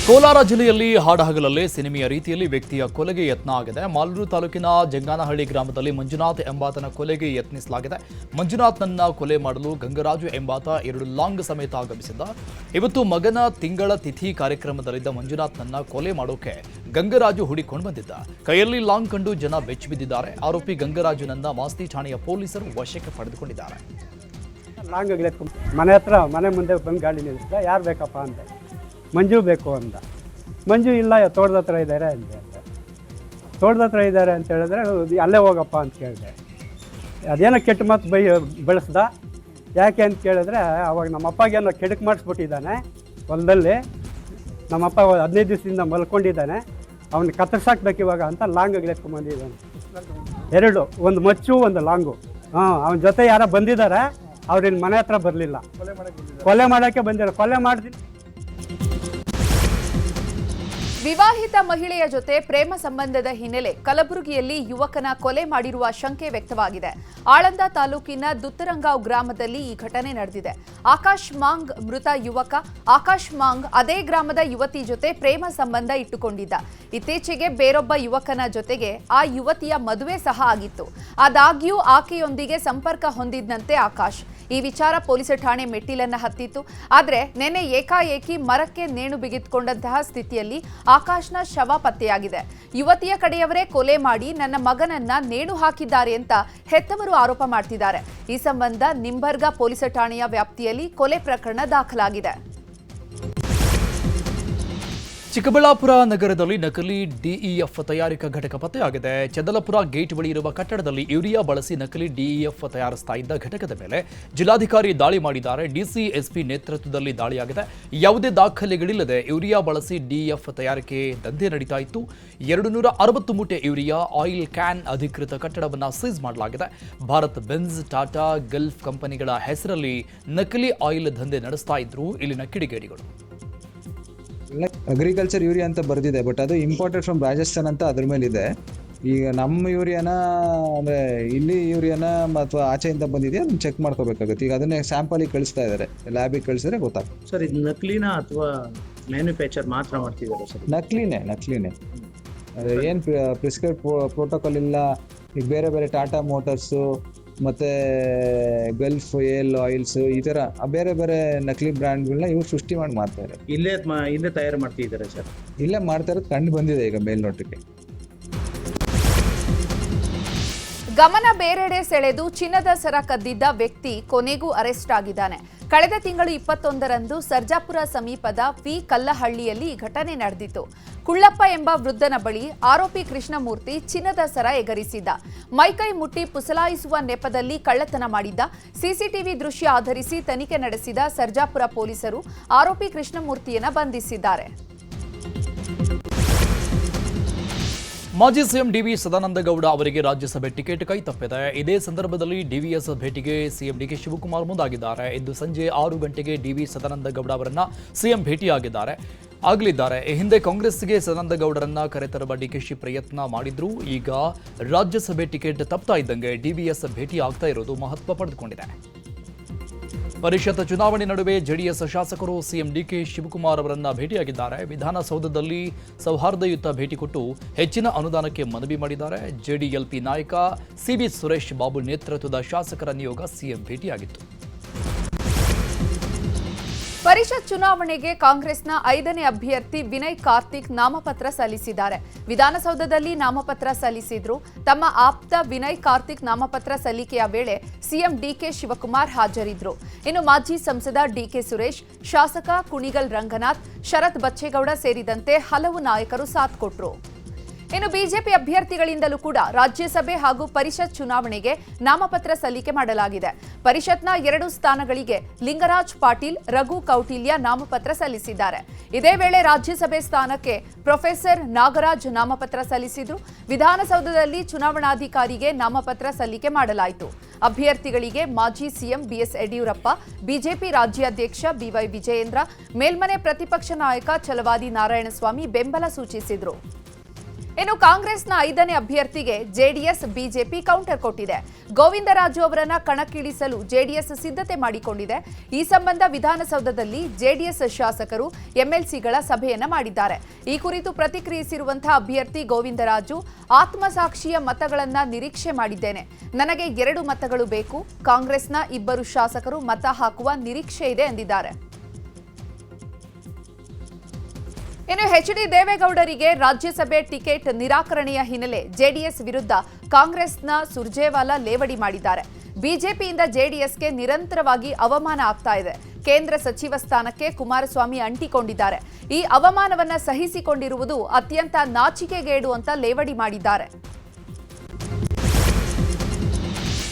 ಕೋಲಾರ ಜಿಲ್ಲೆಯಲ್ಲಿ ಹಾಡಹಗಲಲ್ಲೇ ಸಿನಿಮೆಯ ರೀತಿಯಲ್ಲಿ ವ್ಯಕ್ತಿಯ ಕೊಲೆಗೆ ಯತ್ನ ಆಗಿದೆ. ಮಾಲೂರು ತಾಲೂಕಿನ ಜಂಗಾನಹಳ್ಳಿ ಗ್ರಾಮದಲ್ಲಿ ಮಂಜುನಾಥ್ ಎಂಬಾತನ ಕೊಲೆಗೆ ಯತ್ನಿಸಲಾಗಿದೆ. ಮಂಜುನಾಥ್ನನ್ನ ಕೊಲೆ ಮಾಡಲು ಗಂಗರಾಜು ಎಂಬಾತ 2 ಲಾಂಗ್ ಸಮೇತ ಆಗಮಿಸಿದ್ದ. ಇವತ್ತು ಮಗನ ತಿಂಗಳ ತಿಥಿ ಕಾರ್ಯಕ್ರಮದಲ್ಲಿದ್ದ ಮಂಜುನಾಥ್ನನ್ನ ಕೊಲೆ ಮಾಡೋಕೆ ಗಂಗರಾಜು ಹುಡಿಕೊಂಡು ಬಂದಿದ್ದ. ಕೈಯಲ್ಲಿ ಲಾಂಗ್ ಕಂಡು ಜನ ಬೆಚ್ಚಿಬಿದ್ದಿದ್ದಾರೆ. ಆರೋಪಿ ಗಂಗರಾಜುನನ್ನ ಮಾಸ್ತಿ ಠಾಣೆಯ ಪೊಲೀಸರು ವಶಕ್ಕೆ ಪಡೆದುಕೊಂಡಿದ್ದಾರೆ. ಮನೆ ಮುಂದೆ ಬಂದು ಗಾಡಿ ನಿಲ್ಲಿಸಿದ. ಯಾರು ಬೇಕಪ್ಪ ಅಂತ ಮಂಜು ಬೇಕು ಅಂದ. ಮಂಜು ಇಲ್ಲ, ತೋಟದ ಹತ್ರ ಇದ್ದಾರೆ ಅಂತೆ. ತೋಟದ ಹತ್ರ ಇದ್ದಾರೆ ಅಂತ ಹೇಳಿದ್ರೆ ಅಲ್ಲೇ ಹೋಗಪ್ಪ ಅಂತ ಕೇಳಿದೆ. ಅದೇನೋ ಕೆಟ್ಟ ಮಾತು ಬೆಳೆಸ್ದ. ಯಾಕೆ ಅಂತ ಕೇಳಿದ್ರೆ ಅವಾಗ ನಮ್ಮ ಅಪ್ಪಗೇನೋ ಕೆಡಕ್ ಮಾಡಿಸ್ಬಿಟ್ಟಿದ್ದಾನೆ ಹೊಲದಲ್ಲಿ. ನಮ್ಮಪ್ಪ 15 ದಿವಸದಿಂದ ಮಲ್ಕೊಂಡಿದ್ದಾನೆ, ಅವನಿಗೆ ಕತ್ತರಿಸಾಕ್ಬೇಕು ಇವಾಗ ಅಂತ ಲಾಂಗ್ ಎತ್ಕೊಂಡ್ಬಂದಿದ್ದಾನೆ. 2, ಒಂದು ಮಚ್ಚು ಒಂದು ಲಾಂಗು. ಅವನ ಜೊತೆ ಯಾರೋ ಬಂದಿದ್ದಾರೆ, ಅವ್ರಿನ್ ಮನೆ ಹತ್ರ ಬರಲಿಲ್ಲ. ಕೊಲೆ ಮಾಡೋಕ್ಕೆ ಬಂದಿರೋ. ಕೊಲೆ ಮಾಡ್ತೀನಿ. ವಿವಾಹಿತ ಮಹಿಳೆಯ ಜೊತೆ ಪ್ರೇಮ ಸಂಬಂಧದ ಹಿನ್ನೆಲೆ ಕಲಬುರಗಿಯಲ್ಲಿ ಯುವಕನ ಕೊಲೆ ಮಾಡಿರುವ ಶಂಕೆ ವ್ಯಕ್ತವಾಗಿದೆ. ಆಳಂದ ತಾಲೂಕಿನ ದುತ್ತರಂಗಾಂವ್ ಗ್ರಾಮದಲ್ಲಿ ಈ ಘಟನೆ ನಡೆದಿದೆ. ಆಕಾಶ್ ಮಾಂಗ್ ಮೃತ ಯುವಕ. ಆಕಾಶ್ ಮಾಂಗ್ ಅದೇ ಗ್ರಾಮದ ಯುವತಿ ಜೊತೆ ಪ್ರೇಮ ಸಂಬಂಧ ಇಟ್ಟುಕೊಂಡಿದ್ದ. ಇತ್ತೀಚೆಗೆ ಬೇರೊಬ್ಬ ಯುವಕನ ಜೊತೆಗೆ ಆ ಯುವತಿಯ ಮದುವೆ ಸಹ ಆಗಿತ್ತು. ಆದಾಗ್ಯೂ ಆಕೆಯೊಂದಿಗೆ ಸಂಪರ್ಕ ಹೊಂದಿದ್ದಂತೆ ಆಕಾಶ್. ಈ ವಿಚಾರ ಪೊಲೀಸ್ ಠಾಣೆ ಮೆಟ್ಟಿಲನ್ನ ಹತ್ತಿತ್ತು. ಆದರೆ ನಿನ್ನೆ ಏಕಾಏಕಿ ಮರಕ್ಕೆ ನೇಣು ಬಿಗಿದುಕೊಂಡಂತಹ ಸ್ಥಿತಿಯಲ್ಲಿ ಆಕಾಶ್ನ ಶವ ಪತ್ತೆಯಾಗಿದೆ. ಯುವತಿಯ ಕಡೆಯವರೇ ಕೊಲೆ ಮಾಡಿ ನನ್ನ ಮಗನನ್ನ ನೇಣು ಹಾಕಿದ್ದಾರೆ ಅಂತ ಹೆತ್ತವರು ಆರೋಪ ಮಾಡ್ತಿದ್ದಾರೆ. ಈ ಸಂಬಂಧ ನಿಂಬರ್ಗಾ ಪೊಲೀಸ್ ಠಾಣೆಯ ವ್ಯಾಪ್ತಿಯಲ್ಲಿ ಕೊಲೆ ಪ್ರಕರಣ ದಾಖಲಾಗಿದೆ. ಚಿಕ್ಕಬಳ್ಳಾಪುರ ನಗರದಲ್ಲಿ ನಕಲಿ ಡಿಇಎಫ್ ತಯಾರಿಕಾ ಘಟಕ ಪತ್ತೆಯಾಗಿದೆ. ಚದಲಪುರ ಗೇಟ್ ಬಳಿ ಇರುವ ಕಟ್ಟಡದಲ್ಲಿ ಯೂರಿಯಾ ಬಳಸಿ ನಕಲಿ ಡಿಇಎಫ್ ತಯಾರಿಸ್ತಾ ಇದ್ದ ಘಟಕದ ಮೇಲೆ ಜಿಲ್ಲಾಧಿಕಾರಿ ದಾಳಿ ಮಾಡಿದ್ದಾರೆ. ಡಿಸಿ ಎಸ್ಪಿ ನೇತೃತ್ವದಲ್ಲಿ ದಾಳಿಯಾಗಿದೆ. ಯಾವುದೇ ದಾಖಲೆಗಳಿಲ್ಲದೆ ಯೂರಿಯಾ ಬಳಸಿ ಡಿಇಎಫ್ ತಯಾರಿಕೆ ದಂಧೆ ನಡೀತಾ ಇತ್ತು. 260 ಮೂಟೆ ಯೂರಿಯಾ ಆಯಿಲ್ ಕ್ಯಾನ್ ಅಧಿಕೃತ ಕಟ್ಟಡವನ್ನು ಸೀಸ್ ಮಾಡಲಾಗಿದೆ. ಭಾರತ್ ಬೆಂಜ್, ಟಾಟಾ, ಗಲ್ಫ್ ಕಂಪನಿಗಳ ಹೆಸರಲ್ಲಿ ನಕಲಿ ಆಯಿಲ್ ದಂಧೆ ನಡೆಸ್ತಾ ಇದ್ರು ಇಲ್ಲಿನ ಕಿಡಿಗೇಡಿಗಳು. ಅಗ್ರಿಕಲ್ಚರ್ ಯೂರಿಯಾ ಅಂತ ಬರ್ದಿದೆ, ಬಟ್ ಅದು ಇಂಪೋರ್ಟೆಡ್ ಫ್ರಮ್ ರಾಜಸ್ಥಾನ್ ಅಂತ ಅದ್ರ ಮೇಲೆ ಇದೆ. ಈಗ ನಮ್ಮ ಯೂರಿಯಾನ ಅಂದರೆ ಇಲ್ಲಿ ಯೂರಿಯಾನ ಅಥವಾ ಆಚೆಯಿಂದ ಬಂದಿದೆಯಾ ಅದನ್ನ ಚೆಕ್ ಮಾಡ್ಕೋಬೇಕಾಗುತ್ತೆ. ಈಗ ಅದನ್ನೇ ಸ್ಯಾಂಪಲಿಗೆ ಕಳಿಸ್ತಾ ಇದ್ದಾರೆ, ಲ್ಯಾಬಿಗೆ ಕಳಿಸಿದ್ರೆ ಗೊತ್ತಾಗ್ತದೆ. ಸರ್, ಇದು ನಕಲಿನಾ ಅಥವಾ ಮ್ಯಾನುಫ್ಯಾಕ್ಚರ್ ಮಾತ್ರ ಮಾಡ್ತಿದ್ದಾರೆ ಸರ್? ನಕಲಿನೇ. ಏನು ಪ್ರಿಸ್ಕ್ರೈಬ್ ಪ್ರೋಟೋಕಾಲ್ ಇಲ್ಲ. ಈಗ ಬೇರೆ ಬೇರೆ ಟಾಟಾ ಮೋಟರ್ಸು ಮತ್ತು ಗಲ್ಫ್ ಏಲ್ ಆಯಿಲ್ಸ್ ಈ ಥರ ಬೇರೆ ಬೇರೆ ನಕಲಿ ಬ್ರ್ಯಾಂಡ್ಗಳನ್ನ ಇವ್ರು ಸೃಷ್ಟಿ ಮಾಡಿ ಮಾಡ್ತಾರೆ. ಇಲ್ಲೇ ತಯಾರು ಮಾಡ್ತಿದ್ದಾರೆ ಸರ್? ಇಲ್ಲೇ ಮಾಡ್ತಾ ಇರೋದು ಕಂಡು ಬಂದಿದೆ ಈಗ ಮೇಲ್ನೋಟಕ್ಕೆ. ಗಮನ ಬೇರೆಡೆ ಸೆಳೆದು ಚಿನ್ನದ ಸರ ಕದ್ದಿದ್ದ ವ್ಯಕ್ತಿ ಕೊನೆಗೂ ಅರೆಸ್ಟ್ ಆಗಿದ್ದಾನೆ. ಕಳೆದ ತಿಂಗಳು 21ರಂದು ಸರ್ಜಾಪುರ ಸಮೀಪದ ವಿ ಕಲ್ಲಹಳ್ಳಿಯಲ್ಲಿ ಈ ಘಟನೆ ನಡೆದಿತ್ತು. ಕುಳ್ಳಪ್ಪ ಎಂಬ ವೃದ್ಧನ ಬಳಿ ಆರೋಪಿ ಕೃಷ್ಣಮೂರ್ತಿ ಚಿನ್ನದ ಸರ ಎಗರಿಸಿದ್ದ. ಮೈಕೈ ಮುಟ್ಟಿ ಪುಸಲಾಯಿಸುವ ನೆಪದಲ್ಲಿ ಕಳ್ಳತನ ಮಾಡಿದ್ದ. ಸಿಸಿಟಿವಿ ದೃಶ್ಯ ಆಧರಿಸಿ ತನಿಖೆ ನಡೆಸಿದ ಸರ್ಜಾಪುರ ಪೊಲೀಸರು ಆರೋಪಿ ಕೃಷ್ಣಮೂರ್ತಿಯನ್ನ ಬಂಧಿಸಿದ್ದಾರೆ. ಮಾಜಿ ಸಿಎಂ ಡಿವಿ ಸದಾನಂದಗೌಡ ಅವರಿಗೆ ರಾಜ್ಯಸಭೆ ಟಿಕೆಟ್ ಕೈ ತಪ್ಪಿದೆ. ಇದೇ ಸಂದರ್ಭದಲ್ಲಿ ಡಿವಿಎಸ್ ಭೇಟಿಗೆ ಸಿಎಂ ಡಿಕೆ ಶಿವಕುಮಾರ್ ಮುಂದಾಗಿದ್ದಾರೆ. ಇಂದು ಸಂಜೆ 6 ಗಂಟೆಗೆ ಡಿವಿ ಸದಾನಂದಗೌಡ ಅವರನ್ನ ಸಿಎಂ ಭೇಟಿಯಾಗಲಿದ್ದಾರೆ. ಈ ಹಿಂದೆ ಕಾಂಗ್ರೆಸ್ಗೆ ಸದಾನಂದಗೌಡರನ್ನ ಕರೆತರುವ ಡಿಕೆಶಿ ಪ್ರಯತ್ನ ಮಾಡಿದ್ರು. ಈಗ ರಾಜ್ಯಸಭೆ ಟಿಕೆಟ್ ತಪ್ತಾ ಇದ್ದಂಗೆ ಡಿವಿಎಸ್ ಭೇಟಿ ಆಗ್ತಾ ಇರೋದು ಮಹತ್ವ ಪಡೆದುಕೊಂಡಿದೆ. ಪರಿಷತ್ ಚುನಾವಣೆ ನಡುವೆ ಜೆಡಿಎಸ್ ಶಾಸಕರು ಸಿಎಂ ಡಿಕೆ ಶಿವಕುಮಾರ್ ಅವರನ್ನ ಭೇಟಿಯಾಗಿದ್ದಾರೆ. ವಿಧಾನಸೌಧದಲ್ಲಿ ಸೌಹಾರ್ದಯುತ ಭೇಟಿ ಕೊಟ್ಟು ಹೆಚ್ಚಿನ ಅನುದಾನಕ್ಕೆ ಮನವಿ ಮಾಡಿದ್ದಾರೆ. ಜೆಡಿಎಲ್ಪಿ ನಾಯಕ ಸಿಬಿ ಸುರೇಶ್ ಬಾಬು ನೇತೃತ್ವದ ಶಾಸಕರ ನಿಯೋಗ ಸಿಎಂ ಭೇಟಿಯಾಗಿತ್ತು. ಪರಿಷತ್ ಚುನಾವಣೆಗೆ ಕಾಂಗ್ರೆಸ್ನ 5ನೇ ಅಭ್ಯರ್ಥಿ ವಿನಯ್ ಕಾರ್ತಿಕ್ ನಾಮಪತ್ರ ಸಲ್ಲಿಸಿದ್ದಾರೆ. ವಿಧಾನಸೌಧದಲ್ಲಿ ನಾಮಪತ್ರ ಸಲ್ಲಿಸಿದ್ರು. ತಮ್ಮ ಆಪ್ತ ವಿನಯ್ ಕಾರ್ತಿಕ್ ನಾಮಪತ್ರ ಸಲ್ಲಿಕೆಯ ವೇಳೆ ಸಿಎಂ ಡಿಕೆ ಶಿವಕುಮಾರ್ ಹಾಜರಿದ್ರು. ಇನ್ನು ಮಾಜಿ ಸಂಸದ ಡಿಕೆ ಸುರೇಶ್, ಶಾಸಕ ಕುಣಿಗಲ್ ರಂಗನಾಥ್, ಶರತ್ ಬಚ್ಚೇಗೌಡ ಸೇರಿದಂತೆ ಹಲವು ನಾಯಕರು ಸಾಥ್ ಕೊಟ್ರು. ಇನ್ನು ಬಿಜೆಪಿ ಅಭ್ಯರ್ಥಿಗಳಿಂದಲೂ ಕೂಡ ರಾಜ್ಯಸಭೆ ಹಾಗೂ ಪರಿಷತ್ ಚುನಾವಣೆಗೆ ನಾಮಪತ್ರ ಸಲ್ಲಿಕೆ ಮಾಡಲಾಗಿದೆ. ಪರಿಷತ್ನ 2 ಸ್ಥಾನಗಳಿಗೆ ಲಿಂಗರಾಜ್ ಪಾಟೀಲ್, ರಘು ಕೌಟಿಲ್ಯ ನಾಮಪತ್ರ ಸಲ್ಲಿಸಿದ್ದಾರೆ. ಇದೇ ವೇಳೆ ರಾಜ್ಯಸಭೆ ಸ್ಥಾನಕ್ಕೆ ಪ್ರೊಫೆಸರ್ ನಾಗರಾಜ್ ನಾಮಪತ್ರ ಸಲ್ಲಿಸಿದ್ರು. ವಿಧಾನಸೌಧದಲ್ಲಿ ಚುನಾವಣಾಧಿಕಾರಿಗೆ ನಾಮಪತ್ರ ಸಲ್ಲಿಕೆ ಮಾಡಲಾಯಿತು. ಅಭ್ಯರ್ಥಿಗಳಿಗೆ ಮಾಜಿ ಸಿಎಂ ಬಿಎಸ್ ಯಡಿಯೂರಪ್ಪ, ಬಿಜೆಪಿ ರಾಜ್ಯಾಧ್ಯಕ್ಷ ಬಿವೈ ವಿಜಯೇಂದ್ರ, ಮೇಲ್ಮನೆ ಪ್ರತಿಪಕ್ಷ ನಾಯಕ ಛಲವಾದಿ ನಾರಾಯಣಸ್ವಾಮಿ ಬೆಂಬಲ ಸೂಚಿಸಿದರು. ಇನ್ನು ಕಾಂಗ್ರೆಸ್ನ 5ನೇ ಅಭ್ಯರ್ಥಿಗೆ ಜೆಡಿಎಸ್ ಬಿಜೆಪಿ ಕೌಂಟರ್ ಕೊಟ್ಟಿದೆ. ಗೋವಿಂದರಾಜು ಅವರನ್ನ ಕಣಕ್ಕಿಳಿಸಲು ಜೆಡಿಎಸ್ ಸಿದ್ಧತೆ ಮಾಡಿಕೊಂಡಿದೆ. ಈ ಸಂಬಂಧ ವಿಧಾನಸೌಧದಲ್ಲಿ ಜೆಡಿಎಸ್ ಶಾಸಕರು ಎಂಎಲ್ಸಿಗಳ ಸಭೆಯನ್ನ ಮಾಡಿದ್ದಾರೆ. ಈ ಕುರಿತು ಪ್ರತಿಕ್ರಿಯಿಸಿರುವಂತಹ ಅಭ್ಯರ್ಥಿ ಗೋವಿಂದರಾಜು, ಆತ್ಮಸಾಕ್ಷಿಯ ಮತಗಳನ್ನ ನಿರೀಕ್ಷೆ ಮಾಡಿದ್ದೇನೆ. ನನಗೆ 2 ಮತಗಳು ಬೇಕು. ಕಾಂಗ್ರೆಸ್ನ 2 ಶಾಸಕರು ಮತ ಹಾಕುವ ನಿರೀಕ್ಷೆ ಇದೆ ಎಂದಿದ್ದಾರೆ. ಇನ್ನು ಎಚ್.ಡಿ. ದೇವೇಗೌಡರಿಗೆ ರಾಜ್ಯಸಭೆ ಟಿಕೆಟ್ ನಿರಾಕರಣೆಯ ಹಿನ್ನೆಲೆ ಜೆಡಿಎಸ್ ವಿರುದ್ಧ ಕಾಂಗ್ರೆಸ್ನ ಸುರ್ಜೇವಾಲಾ ಲೇವಡಿ ಮಾಡಿದ್ದಾರೆ. ಬಿಜೆಪಿಯಿಂದ ಜೆಡಿಎಸ್ಗೆ ನಿರಂತರವಾಗಿ ಅವಮಾನ ಆಗ್ತಾ ಇದೆ. ಕೇಂದ್ರ ಸಚಿವ ಸ್ಥಾನಕ್ಕೆ ಕುಮಾರಸ್ವಾಮಿ ಅಂಟಿಕೊಂಡಿದ್ದಾರೆ. ಈ ಅವಮಾನವನ್ನ ಸಹಿಸಿಕೊಂಡಿರುವುದು ಅತ್ಯಂತ ನಾಚಿಕೆಗೇಡು ಅಂತ ಲೇವಡಿ ಮಾಡಿದ್ದಾರೆ.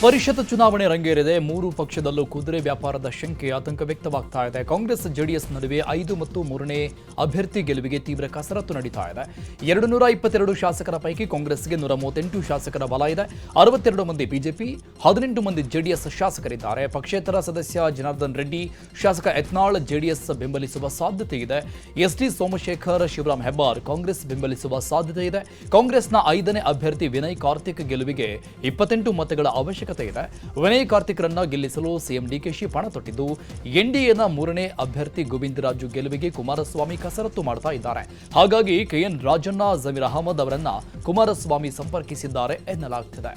ಪರಿಷತ್ ಚುನಾವಣೆ ರಂಗೇರಿದೆ. 3 ಪಕ್ಷದಲ್ಲೂ ಕುದುರೆ ವ್ಯಾಪಾರದ ಶಂಕೆ, ಆತಂಕ ವ್ಯಕ್ತವಾಗ್ತಾ ಇದೆ. ಕಾಂಗ್ರೆಸ್ ಜೆಡಿಎಸ್ ನಡುವೆ 5 ಮತ್ತು 3ನೇ ಅಭ್ಯರ್ಥಿ ಗೆಲುವಿಗೆ ತೀವ್ರ ಕಸರತ್ತು ನಡೀತಾ ಇದೆ. 222 ಶಾಸಕರ ಪೈಕಿ ಕಾಂಗ್ರೆಸ್ಗೆ 138 ಶಾಸಕರ ಬಲ ಇದೆ. 62 ಮಂದಿ ಬಿಜೆಪಿ, 18 ಮಂದಿ ಜೆಡಿಎಸ್ ಶಾಸಕರಿದ್ದಾರೆ. ಪಕ್ಷೇತರ ಸದಸ್ಯ ಜನಾರ್ದನ್ ರೆಡ್ಡಿ, ಶಾಸಕ ಯತ್ನಾಳ್ ಜೆಡಿಎಸ್ ಬೆಂಬಲಿಸುವ ಸಾಧ್ಯತೆ ಇದೆ. ಎಸ್ಟಿ ಸೋಮಶೇಖರ್, ಶಿವರಾಮ್ ಹೆಬ್ಬಾರ್ ಕಾಂಗ್ರೆಸ್ ಬೆಂಬಲಿಸುವ ಸಾಧ್ಯತೆ ಇದೆ. ಕಾಂಗ್ರೆಸ್ನ 5ನೇ ಅಭ್ಯರ್ಥಿ ವಿನಯ್ ಕಾರ್ತಿಕ್ ಗೆಲುವಿಗೆ 28 ಮತಗಳ ಅವಶ್ಯಕತೆ ಇದೆ. ವಿನಯ್ ಕಾರ್ತಿಕ್ರನ್ನ ಗೆಲ್ಲಿಸಲು ಸಿಎಂ ಡಿಕೆಶಿ ಪಣ ತೊಟ್ಟಿದ್ದು, ಎನ್ಡಿಎನ 3ನೇ ಅಭ್ಯರ್ಥಿ ಗೋವಿಂದರಾಜು ಗೆಲುವಿಗೆ ಕುಮಾರಸ್ವಾಮಿ ಕಸರತ್ತು ಮಾಡ್ತಾ ಇದ್ದಾರೆ. ಹಾಗಾಗಿ ಕೆಎನ್ ರಾಜಣ್ಣ, ಜಮೀರ್ ಅಹಮದ್ ಅವರನ್ನ ಕುಮಾರಸ್ವಾಮಿ ಸಂಪರ್ಕಿಸಿದ್ದಾರೆ ಎನ್ನಲಾಗ್ತಿದೆ.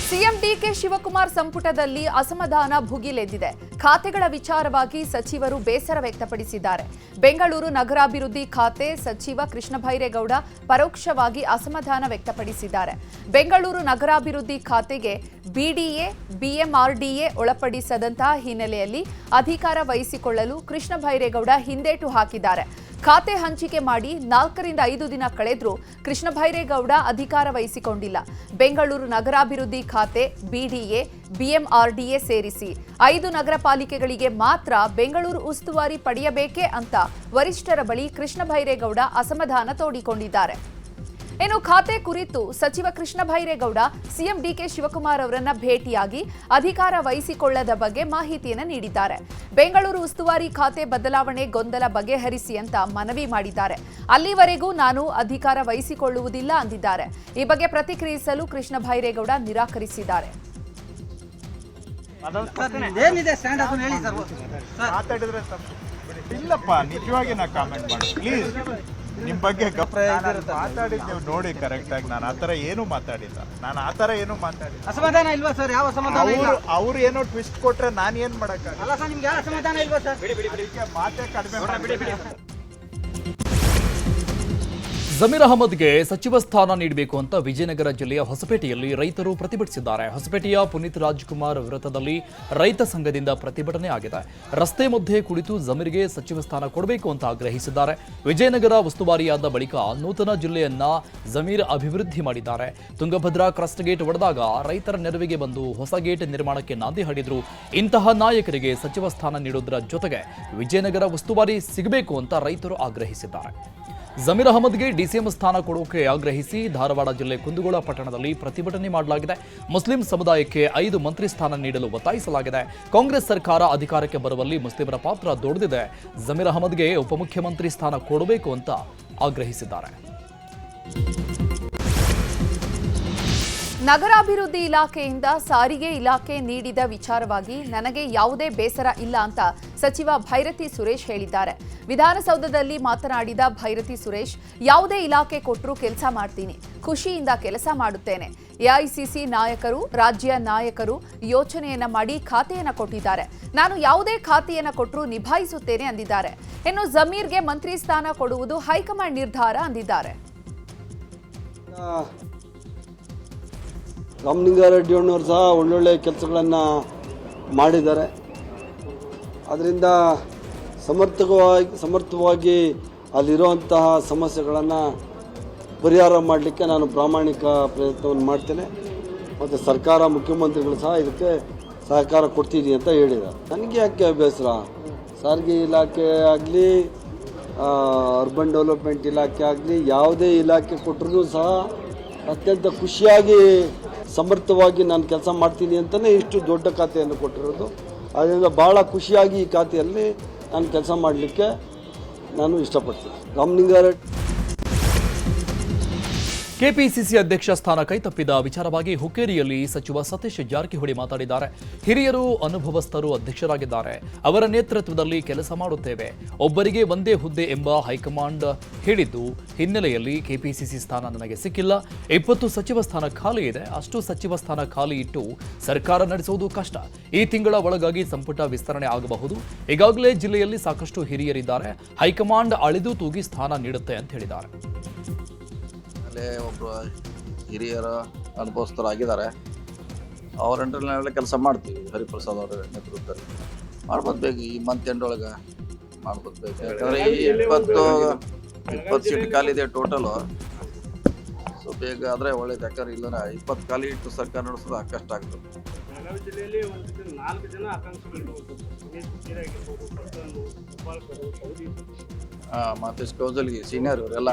ಸಿಎಂ ಡಿಕೆ ಶಿವಕುಮಾರ್ ಸಂಪುಟದಲ್ಲಿ ಅಸಮಾಧಾನ ಭುಗಿಲೆದ್ದಿದೆ. ಖಾತೆಗಳ ವಿಚಾರವಾಗಿ ಸಚಿವರು ಬೇಸರ ವ್ಯಕ್ತಪಡಿಸಿದ್ದಾರೆ. ಬೆಂಗಳೂರು ನಗರಾಭಿವೃದ್ಧಿ ಖಾತೆ ಸಚಿವ ಕೃಷ್ಣ ಬೈರೇಗೌಡ ಪರೋಕ್ಷವಾಗಿ ಅಸಮಾಧಾನ ವ್ಯಕ್ತಪಡಿಸಿದ್ದಾರೆ. ಬೆಂಗಳೂರು ನಗರಾಭಿವೃದ್ಧಿ ಖಾತೆಗೆ ಬಿಡಿಎ, ಬಿಎಂಆರ್ಡಿಎ ಒಳಪಡಿಸದಂತಹ ಹಿನ್ನೆಲೆಯಲ್ಲಿ ಅಧಿಕಾರ ವಹಿಸಿಕೊಳ್ಳಲು ಕೃಷ್ಣ ಬೈರೇಗೌಡ ಹಿಂದೇಟು ಹಾಕಿದ್ದಾರೆ. ಖಾತೆ ಹಂಚಿಕೆ ಮಾಡಿ 4 ರಿಂದ 5 ದಿನ ಕಳೆದ್ರೂ ಕೃಷ್ಣ ಬೈರೇಗೌಡ ಅಧಿಕಾರ ವಹಿಸಿಕೊಂಡಿಲ್ಲ. ಬೆಂಗಳೂರು ನಗರಾಭಿವೃದ್ಧಿ ಖಾತೆ ಬಿಡಿಎ, ಬಿಎಂಆರ್ಡಿಎ ಸೇರಿಸಿ 5 ನಗರ ಪಾಲಿಕೆಗಳಿಗೆ ಮಾತ್ರ ಬೆಂಗಳೂರು ಉಸ್ತುವಾರಿ ಪಡೆಯಬೇಕೇ ಅಂತ ವರಿಷ್ಠರ ಬಳಿ ಕೃಷ್ಣ ಬೈರೇಗೌಡ ಅಸಮಾಧಾನ ತೋಡಿಕೊಂಡಿದ್ದಾರೆ. ಇನ್ನು ಖಾತೆ ಕುರಿತು ಸಚಿವ ಕೃಷ್ಣ ಬೈರೇಗೌಡ ಸಿಎಂ ಡಿಕೆ ಶಿವಕುಮಾರ್ ಅವರನ್ನ ಭೇಟಿಯಾಗಿ ಅಧಿಕಾರ ವಹಿಸಿಕೊಳ್ಳದ ಬಗ್ಗೆ ಮಾಹಿತಿಯನ್ನು ನೀಡಿದ್ದಾರೆ. ಬೆಂಗಳೂರು ಉಸ್ತುವಾರಿ ಖಾತೆ ಬದಲಾವಣೆ ಗೊಂದಲ ಬಗೆಹರಿಸಿ ಅಂತ ಮನವಿ ಮಾಡಿದ್ದಾರೆ. ಅಲ್ಲಿವರೆಗೂ ನಾನು ಅಧಿಕಾರ ವಹಿಸಿಕೊಳ್ಳುವುದಿಲ್ಲ ಅಂದಿದ್ದಾರೆ. ಈ ಬಗ್ಗೆ ಪ್ರತಿಕ್ರಿಯಿಸಲು ಕೃಷ್ಣ ಬೈರೇಗೌಡ ನಿರಾಕರಿಸಿದ್ದಾರೆ. ಇಲ್ಲಪ್ಪ, ನಿಜವಾಗಿ ನಾ ಕಾಮೆಂಟ್ ಮಾಡಿ ಪ್ಲೀಸ್. ನಿಮ್ ಬಗ್ಗೆ ಮಾತಾಡಿದ್ ನೀವು ನೋಡಿ ಕರೆಕ್ಟ್ ಆಗಿ. ನಾನು ಆತರ ಏನು ಮಾತಾಡಿಲ್ಲ. ಅಸಮಾಧಾನ ಇಲ್ವಾ ಸರ್? ಯಾವ ಅಸಮಾಧಾನ ಇಲ್ಲ? ಅವ್ರು ಏನೋ ಟ್ವಿಸ್ಟ್ ಕೊಟ್ರೆ ನಾನು ಏನ್ ಮಾಡಕ್ಕಾಗಲ್ಲ. ಅಲ್ಲ ಸರ್, ನಿಮ್ಗೆ ಯಾವ ಅಸಮಾಧಾನ ಇಲ್ವಾ ಸರ್? ಮಾತೇ ಕಡಿಮೆ. ಜಮೀರ್ ಅಹಮದ್ಗೆ ಸಚಿವ ಸ್ಥಾನ ನೀಡಬೇಕು ಅಂತ ವಿಜಯನಗರ ಜಿಲ್ಲೆಯ ಹೊಸಪೇಟೆಯಲ್ಲಿ ರೈತರು ಪ್ರತಿಭಟಿಸಿದ್ದಾರೆ. ಹೊಸಪೇಟೆಯ ಪುನೀತ್ ರಾಜ್ಕುಮಾರ್ ವೃತ್ತದಲ್ಲಿ ರೈತ ಸಂಘದಿಂದ ಪ್ರತಿಭಟನೆ ಆಗಿದೆ. ರಸ್ತೆ ಮಧ್ಯೆ ಕುಳಿತು ಜಮೀರ್ಗೆ ಸಚಿವ ಸ್ಥಾನ ಕೊಡಬೇಕು ಅಂತ ಆಗ್ರಹಿಸಿದ್ದಾರೆ. ವಿಜಯನಗರ ಉಸ್ತುವಾರಿಯಾದ ಬಳಿಕ ನೂತನ ಜಿಲ್ಲೆಯನ್ನ ಜಮೀರ್ ಅಭಿವೃದ್ಧಿ ಮಾಡಿದ್ದಾರೆ. ತುಂಗಭದ್ರಾ ಕ್ರಸ್ಟ್ ಗೇಟ್ ಒಡೆದಾಗ ರೈತರ ನೆರವಿಗೆ ಬಂದು ಹೊಸ ಗೇಟ್ ನಿರ್ಮಾಣಕ್ಕೆ ನಾಂದಿ ಹಾಡಿದ್ರು. ಇಂತಹ ನಾಯಕರಿಗೆ ಸಚಿವ ಸ್ಥಾನ ನೀಡುವುದರ ಜೊತೆಗೆ ವಿಜಯನಗರ ಉಸ್ತುವಾರಿ ಸಿಗಬೇಕು ಅಂತ ರೈತರು ಆಗ್ರಹಿಸಿದ್ದಾರೆ. ಜಮೀರ್ ಅಹಮದ್ಗೆ ಡಿಸಿಎಂ ಸ್ಥಾನ ಕೊಡೋಕೆ ಆಗ್ರಹಿಸಿ ಧಾರವಾಡ ಜಿಲ್ಲೆ ಕುಂದಗೋಳ ಪಟ್ಟಣದಲ್ಲಿ ಪ್ರತಿಭಟನೆ ಮಾಡಲಾಗಿದೆ. ಮುಸ್ಲಿಂ ಸಮುದಾಯಕ್ಕೆ 5 ಮಂತ್ರಿ ಸ್ಥಾನ ನೀಡಲು ಒತ್ತಾಯಿಸಲಾಗಿದೆ. ಕಾಂಗ್ರೆಸ್ ಸರ್ಕಾರ ಅಧಿಕಾರಕ್ಕೆ ಬರುವಲ್ಲಿ ಮುಸ್ಲಿಮರ ಪಾತ್ರ ದೊಡ್ಡದಿದೆ. ಜಮೀರ್ ಅಹಮದ್ಗೆ ಉಪಮುಖ್ಯಮಂತ್ರಿ ಸ್ಥಾನ ಕೊಡಬೇಕು ಅಂತ ಆಗ್ರಹಿಸಿದ್ದಾರೆ. ನಗರಾಭಿವೃದ್ಧಿ ಇಲಾಖೆಯಿಂದ ಸಾರಿಗೆ ಇಲಾಖೆ ನೀಡಿದ ವಿಚಾರವಾಗಿ ನನಗೆ ಯಾವುದೇ ಬೇಸರ ಇಲ್ಲ ಅಂತ ಸಚಿವ ಭೈರತಿ ಸುರೇಶ್ ಹೇಳಿದ್ದಾರೆ. ವಿಧಾನಸೌಧದಲ್ಲಿ ಮಾತನಾಡಿದ ಭೈರತಿ ಸುರೇಶ್, ಯಾವುದೇ ಇಲಾಖೆ ಕೊಟ್ಟರೂ ಕೆಲಸ ಮಾಡ್ತೀನಿ, ಖುಷಿಯಿಂದ ಕೆಲಸ ಮಾಡುತ್ತೇನೆ. ಎಐಸಿಸಿ ನಾಯಕರು, ರಾಜ್ಯ ನಾಯಕರು ಯೋಚನೆಯನ್ನ ಮಾಡಿ ಖಾತೆಯನ್ನ ಕೊಟ್ಟಿದ್ದಾರೆ. ನಾನು ಯಾವುದೇ ಖಾತೆಯನ್ನ ಕೊಟ್ಟರೂ ನಿಭಾಯಿಸುತ್ತೇನೆ ಅಂದಿದ್ದಾರೆ. ಇನ್ನು ಜಮೀರ್ಗೆ ಮಂತ್ರಿ ಸ್ಥಾನ ಕೊಡುವುದು ಹೈಕಮಾಂಡ್ ನಿರ್ಧಾರ ಅಂದಿದ್ದಾರೆ. ರಾಮಲಿಂಗಾರೆಡ್ಡಿ ಅಣ್ಣವರು ಸಹ ಒಳ್ಳೊಳ್ಳೆ ಕೆಲಸಗಳನ್ನು ಮಾಡಿದ್ದಾರೆ. ಅದರಿಂದ ಸಮರ್ಥವಾಗಿ ಅಲ್ಲಿರುವಂತಹ ಸಮಸ್ಯೆಗಳನ್ನು ಪರಿಹಾರ ಮಾಡಲಿಕ್ಕೆ ನಾನು ಪ್ರಾಮಾಣಿಕ ಪ್ರಯತ್ನವನ್ನು ಮಾಡ್ತೇನೆ. ಮತ್ತು ಸರ್ಕಾರ, ಮುಖ್ಯಮಂತ್ರಿಗಳು ಸಹ ಇದಕ್ಕೆ ಸಹಕಾರ ಕೊಡ್ತೀನಿ ಅಂತ ಹೇಳಿದ್ದಾರೆ. ನನಗೆ ಯಾಕೆ ಬೇಸರ? ಸಾರಿಗೆ ಇಲಾಖೆ ಆಗಲಿ, ಅರ್ಬನ್ ಡೆವಲಪ್ಮೆಂಟ್ ಇಲಾಖೆ ಆಗಲಿ, ಯಾವುದೇ ಇಲಾಖೆ ಕೊಟ್ಟರೂ ಸಹ ಅತ್ಯಂತ ಖುಷಿಯಾಗಿ ಸಮರ್ಥವಾಗಿ ನಾನು ಕೆಲಸ ಮಾಡ್ತೀನಿ ಅಂತಲೇ ಇಷ್ಟು ದೊಡ್ಡ ಖಾತೆಯನ್ನು ಕೊಟ್ಟಿರೋದು. ಅದರಿಂದ ಭಾಳ ಖುಷಿಯಾಗಿ ಈ ಖಾತೆಯಲ್ಲಿ ನಾನು ಕೆಲಸ ಮಾಡಲಿಕ್ಕೆ ನಾನು ಇಷ್ಟಪಡ್ತೀನಿ. ರಾಮಲಿಂಗಾರೆಡ್ಡಿ ಕೆಪಿಸಿಸಿ ಅಧ್ಯಕ್ಷ ಸ್ಥಾನ ಕೈತಪ್ಪಿದ ವಿಚಾರವಾಗಿ ಹುಕ್ಕೇರಿಯಲ್ಲಿ ಸಚಿವ ಸತೀಶ್ ಜಾರಕಿಹೊಳಿ ಮಾತನಾಡಿದ್ದಾರೆ. ಹಿರಿಯರು ಅನುಭವಸ್ಥರು ಅಧ್ಯಕ್ಷರಾಗಿದ್ದಾರೆ. ಅವರ ನೇತೃತ್ವದಲ್ಲಿ ಕೆಲಸ ಮಾಡುತ್ತೇವೆ. ಒಬ್ಬರಿಗೆ ಒಂದೇ ಹುದ್ದೆ ಎಂಬ ಹೈಕಮಾಂಡ್ ಹೇಳಿದ್ದು ಹಿನ್ನೆಲೆಯಲ್ಲಿ ಕೆಪಿಸಿಸಿ ಸ್ಥಾನ ನನಗೆ ಸಿಕ್ಕಿಲ್ಲ. 20 ಸಚಿವ ಸ್ಥಾನ ಖಾಲಿ ಇದೆ. ಅಷ್ಟು ಸಚಿವ ಸ್ಥಾನ ಖಾಲಿ ಇಟ್ಟು ಸರ್ಕಾರ ನಡೆಸುವುದು ಕಷ್ಟ. ಈ ತಿಂಗಳ ಒಳಗಾಗಿ ಸಂಪುಟ ವಿಸ್ತರಣೆ ಆಗಬಹುದು. ಈಗಾಗಲೇ ಜಿಲ್ಲೆಯಲ್ಲಿ ಸಾಕಷ್ಟು ಹಿರಿಯರಿದ್ದಾರೆ. ಹೈಕಮಾಂಡ್ ಅಳೆದು ತೂಗಿ ಸ್ಥಾನ ನೀಡುತ್ತೆ ಅಂತ ಹೇಳಿದ್ದಾರೆ. ಒಬ್ಬರು ಹಿರಿಯರ ಅನುಭವಸ್ಥರಾಗಿದ್ದಾರೆ. ಅವ್ರ ಅಂಡರ್ನಲ್ಲೇ ಕೆಲಸ ಮಾಡ್ತೀವಿ. ಹರಿಪ್ರಸಾದ್ ಅವರ ನೇತೃತ್ವದಲ್ಲಿ ಮಾಡ್ಬೋದು ಬೇಕು. ಈ ಮಂತ್ ಎಂಡ್ ಒಳಗೆ ಮಾಡ್ಬೋದು ಬೇಕು. ಯಾಕಂದರೆ ಈ 20 ಸೀಟ್ ಖಾಲಿದೆ ಟೋಟಲು. ಸೊ ಬೇಗ ಆದರೆ ಒಳ್ಳೇದು. ಯಾಕಂದ್ರೆ ಇಲ್ಲ 20 ಖಾಲಿ ಇಟ್ಟು ಸರ್ಕಾರ ನಡೆಸೋದು ಕಷ್ಟ ಆಗ್ತದೆ. ಜಿಲ್ಲೆಯಲ್ಲಿ 4 ಜನ ಆಕಾಂಕ್ಷಿಗಳು ಮಾತೇಶ್ ಕೌಜಲ್ಗಿ ಸೀನಿಯರ್ ಇವರೆಲ್ಲ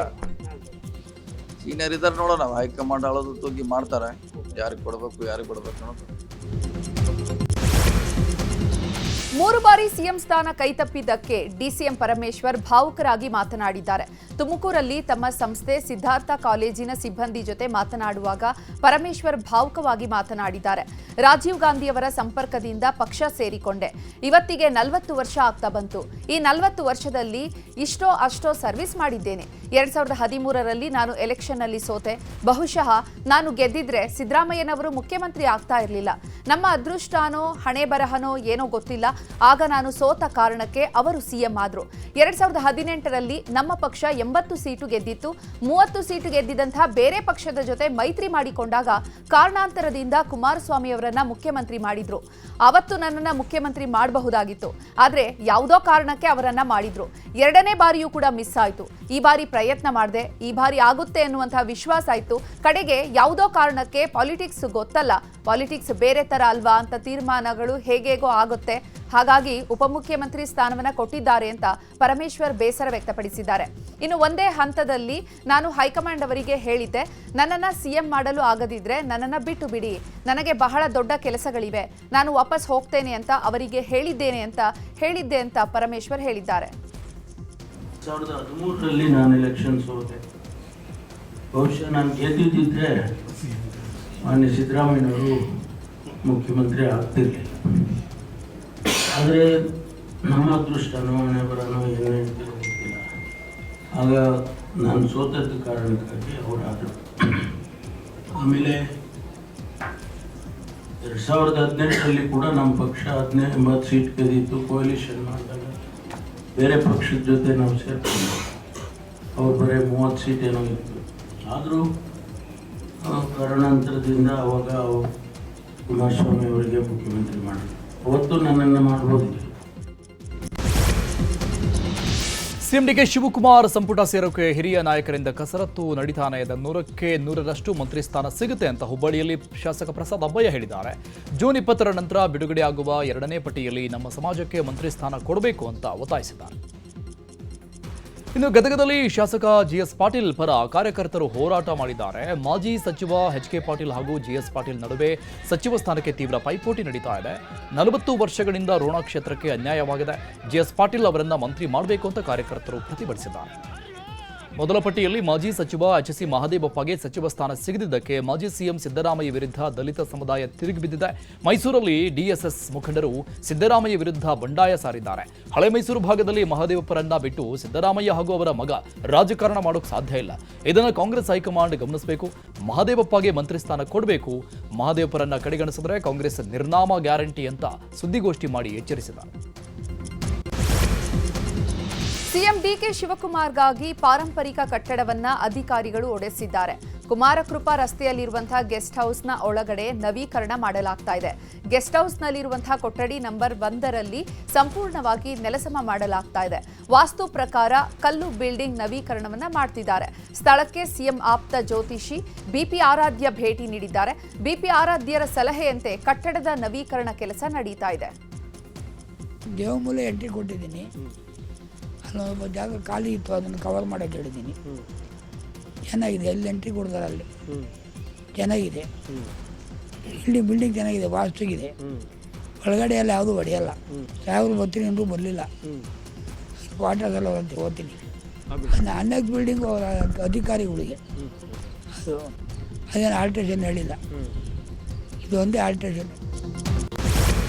ಸೀನಿಯರ್ ಇದ್ದಾರೆ. ನೋಡೋಣ, ಹೈಕಮಾಂಡ್ ಅಳೋದು ತೂಗಿ ಮಾಡ್ತಾರೆ. ಯಾರಿಗೆ ಕೊಡಬೇಕು ಅನ್ನೋದು. 3 ಬಾರಿ ಸಿಎಂ ಸ್ಥಾನ ಕೈತಪ್ಪಿದ್ದಕ್ಕೆ ಡಿಸಿಎಂ ಪರಮೇಶ್ವರ್ ಭಾವುಕರಾಗಿ ಮಾತನಾಡಿದ್ದಾರೆ. ತುಮಕೂರಲ್ಲಿ ತಮ್ಮ ಸಂಸ್ಥೆ ಸಿದ್ಧಾರ್ಥ ಕಾಲೇಜಿನ ಸಿಬ್ಬಂದಿ ಜೊತೆ ಮಾತನಾಡುವಾಗ ಪರಮೇಶ್ವರ್ ಭಾವುಕವಾಗಿ ಮಾತನಾಡಿದ್ದಾರೆ. ರಾಜೀವ್ ಗಾಂಧಿಯವರ ಸಂಪರ್ಕದಿಂದ ಪಕ್ಷ ಸೇರಿಕೊಂಡೆ. ಇವತ್ತಿಗೆ 40 ವರ್ಷ ಆಗ್ತಾ ಬಂತು. ಈ 40 ವರ್ಷದಲ್ಲಿ ಇಷ್ಟೋ ಅಷ್ಟೋ ಸರ್ವಿಸ್ ಮಾಡಿದ್ದೇನೆ. 2013ರಲ್ಲಿ ನಾನು ಎಲೆಕ್ಷನ್ನಲ್ಲಿ ಸೋತೆ. ಬಹುಶಃ ನಾನು ಗೆದ್ದಿದ್ರೆ ಸಿದ್ದರಾಮಯ್ಯನವರು ಮುಖ್ಯಮಂತ್ರಿ ಆಗ್ತಾ ಇರಲಿಲ್ಲ. ನಮ್ಮ ಅದೃಷ್ಟನೋ ಹಣೆ ಬರಹನೋ ಏನೋ ಗೊತ್ತಿಲ್ಲ. ಆಗ ನಾನು ಸೋತ ಕಾರಣಕ್ಕೆ ಅವರು ಸಿಎಂ ಆದ್ರು. 2018ರಲ್ಲಿ ನಮ್ಮ ಪಕ್ಷ 80 ಸೀಟು ಗೆದ್ದಿತ್ತು. 30 ಸೀಟು ಗೆದ್ದಿದ್ದಂತಹ ಬೇರೆ ಪಕ್ಷದ ಜೊತೆ ಮೈತ್ರಿ ಮಾಡಿಕೊಂಡಾಗ ಕಾರಣಾಂತರದಿಂದ ಕುಮಾರಸ್ವಾಮಿ ಅವರನ್ನ ಮುಖ್ಯಮಂತ್ರಿ ಮಾಡಿದ್ರು. ಅವತ್ತು ನನ್ನನ್ನ ಮುಖ್ಯಮಂತ್ರಿ ಮಾಡಬಹುದಾಗಿತ್ತು. ಆದ್ರೆ ಯಾವುದೋ ಕಾರಣಕ್ಕೆ ಅವರನ್ನ ಮಾಡಿದ್ರು. 2ನೇ ಬಾರಿಯೂ ಕೂಡ ಮಿಸ್ ಆಯ್ತು. ಈ ಬಾರಿ ಪ್ರಯತ್ನ ಮಾಡಿದೆ. ಈ ಬಾರಿ ಆಗುತ್ತೆ ಅನ್ನುವಂತಹ ವಿಶ್ವಾಸ ಆಯ್ತು. ಕಡೆಗೆ ಯಾವುದೋ ಕಾರಣಕ್ಕೆ ಪಾಲಿಟಿಕ್ಸ್ ಗೊತ್ತಲ್ಲ, ಪಾಲಿಟಿಕ್ಸ್ ಬೇರೆ ತರ ಅಲ್ವಾ ಅಂತ ತೀರ್ಮಾನಗಳು ಹೇಗೇಗೋ ಆಗುತ್ತೆ. ಹಾಗಾಗಿ ಉಪಮುಖ್ಯಮಂತ್ರಿ ಸ್ಥಾನವನ್ನ ಕೊಟ್ಟಿದ್ದಾರೆ ಅಂತ ಪರಮೇಶ್ವರ್ ಬೇಸರ ವ್ಯಕ್ತಪಡಿಸಿದ್ದಾರೆ. ಇನ್ನು ಒಂದೇ ಹಂತದಲ್ಲಿ ನಾನು ಹೈಕಮಾಂಡ್ ಅವರಿಗೆ ಹೇಳಿದ್ದೆ, ನನ್ನನ್ನ ಸಿಎಂ ಮಾಡಲು ಆಗದಿದ್ರೆ ನನ್ನನ್ನ ಬಿಟ್ಟು ಬಿಡಿ, ನನಗೆ ಬಹಳ ದೊಡ್ಡ ಕೆಲಸಗಳಿವೆ, ನಾನು ವಾಪಸ್ ಹೋಗ್ತೇನೆ ಅಂತ ಅವರಿಗೆ ಹೇಳಿದ್ದೆ ಅಂತ ಪರಮೇಶ್ವರ್ ಹೇಳಿದ್ದಾರೆ. 2013ರಲ್ಲಿ ನಾನು ಎಲೆಕ್ಷನ್ ಸೋತೆ. ಬಹುಶಃ ನಾನು ಗೆದ್ದಿದ್ದರೆ ಮಾನ್ಯ ಸಿದ್ದರಾಮಯ್ಯನವರು ಮುಖ್ಯಮಂತ್ರಿ ಆಗ್ತಿರ್ಲಿಲ್ಲ. ಆದರೆ ನಮ್ಮ ಅದೃಷ್ಟನೋ ಹಣೆ ಬರನೋ ಏನೋ ಗೊತ್ತಿಲ್ಲ. ಆಗ ನಾನು ಸೋತದ ಕಾರಣಕ್ಕಾಗಿ ಅವರಾದರು. ಆಮೇಲೆ 2018ರಲ್ಲಿ ಕೂಡ ನಮ್ಮ ಪಕ್ಷ 80 ಸೀಟ್ ಗೆದ್ದಿತ್ತು. ಕೋalition ಮಾಡಿದಾಗ ಬೇರೆ ಪಕ್ಷದ ಜೊತೆ ನಾವು ಸೇರ್ಕೊಂಡು ಅವ್ರು ಬರೀ 30 ಸೀಟ್ ಏನೋ ಇತ್ತು. ಆದರೂ ಕಾರಣಾಂತರದಿಂದ ಅವಾಗ ಕುಮಾರಸ್ವಾಮಿ ಅವರಿಗೆ ಮುಖ್ಯಮಂತ್ರಿ ಮಾಡಿದ್ರು. ಅವತ್ತು ನನ್ನನ್ನು ಮಾಡ್ಬೋದಿಲ್ಲ. ಸಿಎಂ ಡಿಕೆ ಶಿವಕುಮಾರ್ ಸಂಪುಟ ಸೇರೋಕೆ ಹಿರಿಯ ನಾಯಕರಿಂದ ಕಸರತ್ತು ನಡೀತಾನೆ ಇದೆ. 100ಕ್ಕೆ 100ರಷ್ಟು ಮಂತ್ರಿ ಸ್ಥಾನ ಸಿಗುತ್ತೆ ಅಂತ ಹುಬ್ಬಳ್ಳಿಯಲ್ಲಿ ಶಾಸಕ ಪ್ರಸಾದ್ ಅಬ್ಬಯ್ಯ ಹೇಳಿದ್ದಾರೆ. ಜೂನ್ 20ರ ನಂತರ ಬಿಡುಗಡೆಯಾಗುವ 2ನೇ ಪಟ್ಟಿಯಲ್ಲಿ ನಮ್ಮ ಸಮಾಜಕ್ಕೆ ಮಂತ್ರಿ ಸ್ಥಾನ ಕೊಡಬೇಕು ಅಂತ ಒತ್ತಾಯಿಸಿದ್ದಾರೆ. ಇನ್ನು ಗದಗದಲ್ಲಿ ಶಾಸಕ ಜಿಎಸ್ ಪಾಟೀಲ್ ಪರ ಕಾರ್ಯಕರ್ತರು ಹೋರಾಟ ಮಾಡಿದ್ದಾರೆ. ಮಾಜಿ ಸಚಿವ ಎಚ್.ಕೆ. ಪಾಟೀಲ್ ಹಾಗೂ ಜಿಎಸ್ ಪಾಟೀಲ್ ನಡುವೆ ಸಚಿವ ಸ್ಥಾನಕ್ಕೆ ತೀವ್ರ ಪೈಪೋಟಿ ನಡೀತಾ ಇದೆ. 40 ವರ್ಷಗಳಿಂದ ರೋಣ ಕ್ಷೇತ್ರಕ್ಕೆ ಅನ್ಯಾಯವಾಗಿದೆ. ಜಿಎಸ್ ಪಾಟೀಲ್ ಅವರನ್ನ ಮಂತ್ರಿ ಮಾಡಬೇಕು ಅಂತ ಕಾರ್ಯಕರ್ತರು ಪ್ರತಿಭಟಿಸಿದ್ದಾರೆ. ಮೊದಲ ಪಟ್ಟಿಯಲ್ಲಿ ಮಾಜಿ ಸಚಿವ ಎಚ್.ಸಿ. ಮಹದೇವಪ್ಪಗೆ ಸಚಿವ ಸ್ಥಾನ ಸಿಗದಿದ್ದಕ್ಕೆ ಮಾಜಿ ಸಿಎಂ ಸಿದ್ದರಾಮಯ್ಯ ವಿರುದ್ಧ ದಲಿತ ಸಮುದಾಯ ತಿರುಗಿಬಿದ್ದಿದೆ. ಮೈಸೂರಲ್ಲಿ ಡಿಎಸ್ಎಸ್ ಮುಖಂಡರು ಸಿದ್ದರಾಮಯ್ಯ ವಿರುದ್ಧ ಬಂಡಾಯ ಸಾರಿದ್ದಾರೆ. ಹಳೆ ಮೈಸೂರು ಭಾಗದಲ್ಲಿ ಮಹದೇವಪ್ಪರನ್ನ ಬಿಟ್ಟು ಸಿದ್ದರಾಮಯ್ಯ ಹಾಗೂ ಅವರ ಮಗ ರಾಜಕಾರಣ ಮಾಡೋಕೆ ಸಾಧ್ಯ ಇಲ್ಲ. ಇದನ್ನು ಕಾಂಗ್ರೆಸ್ ಹೈಕಮಾಂಡ್ ಗಮನಿಸಬೇಕು. ಮಹದೇವಪ್ಪಗೆ ಮಂತ್ರಿ ಸ್ಥಾನ ಕೊಡಬೇಕು. ಮಹದೇವಪ್ಪರನ್ನ ಕಡೆಗಣಿಸಿದ್ರೆ ಕಾಂಗ್ರೆಸ್ ನಿರ್ನಾಮ ಗ್ಯಾರಂಟಿ ಅಂತ ಸುದ್ದಿಗೋಷ್ಠಿ ಮಾಡಿ ಎಚ್ಚರಿಸಿದ್ದಾರೆ. ಸಿಎಂ ಡಿಕೆ ಶಿವಕುಮಾರ್ಗಾಗಿ ಪಾರಂಪರಿಕ ಕಟ್ಟಡವನ್ನ ಅಧಿಕಾರಿಗಳು ಒಡೆಸಿದ್ದಾರೆ. ಕುಮಾರಕೃಪಾ ರಸ್ತೆಯಲ್ಲಿರುವಂತಹ ಗೆಸ್ಟ್ ಹೌಸ್ನ ಒಳಗಡೆ ನವೀಕರಣ ಮಾಡಲಾಗ್ತಾ ಇದೆ. ಗೆಸ್ಟ್ ಹೌಸ್ನಲ್ಲಿರುವಂತಹ ಕೊಠಡಿ ನಂಬರ್ 1ರಲ್ಲಿ ಸಂಪೂರ್ಣವಾಗಿ ನೆಲಸಮ ಮಾಡಲಾಗ್ತಾ ಇದೆ. ವಾಸ್ತು ಪ್ರಕಾರ ಕಲ್ಲು ಬಿಲ್ಡಿಂಗ್ ನವೀಕರಣವನ್ನ ಮಾಡ್ತಿದ್ದಾರೆ. ಸ್ಥಳಕ್ಕೆ ಸಿಎಂ ಆಪ್ತ ಜ್ಯೋತಿಷಿ ಬಿಪಿ ಆರಾಧ್ಯ ಭೇಟಿ ನೀಡಿದ್ದಾರೆ. ಬಿಪಿ ಆರಾಧ್ಯರ ಸಲಹೆಯಂತೆ ಕಟ್ಟಡದ ನವೀಕರಣ ಕೆಲಸ ನಡೀತಾ ಇದೆ. ದೇವಮೂಲೆ ಎಂಟ್ರಿ ಕೊಟ್ಟಿದ್ದೀನಿ. ಅಲ್ಲೊಬ್ಬ ಜಾಗ ಖಾಲಿ ಇತ್ತು, ಅದನ್ನು ಕವರ್ ಮಾಡೋಕ್ಕೆ ಹೇಳಿದ್ದೀನಿ. ಚೆನ್ನಾಗಿದೆ, ಎಲ್ಲಿ ಎಂಟ್ರಿ ಕೊಡ್ತಾರೆ ಅಲ್ಲಿ ಚೆನ್ನಾಗಿದೆ. ಇಲ್ಲಿ ಬಿಲ್ಡಿಂಗ್ ಚೆನ್ನಾಗಿದೆ, ವಾಸ್ತುಗಿದೆ. ಒಳಗಡೆ ಎಲ್ಲ ಯಾವುದೂ ಹೊಡೆಯಲ್ಲ. ಸಾಹೇಬ್ರು ಬರ್ತೀನಿ ಅಂದರೂ ಬರಲಿಲ್ಲ. ಕ್ವಾರ್ಟರ್ಸಲ್ಲಿ ಓದ್ತೀನಿ ಅನೆಕ್ ಬಿಲ್ಡಿಂಗು ಅವರ ಅಧಿಕಾರಿಗಳಿಗೆ ಅದು ಅದೇನು ಆಲ್ಟ್ರೇಷನ್ ಹೇಳಿಲ್ಲ, ಇದು ಒಂದೇ ಆಲ್ಟ್ರೇಷನ್.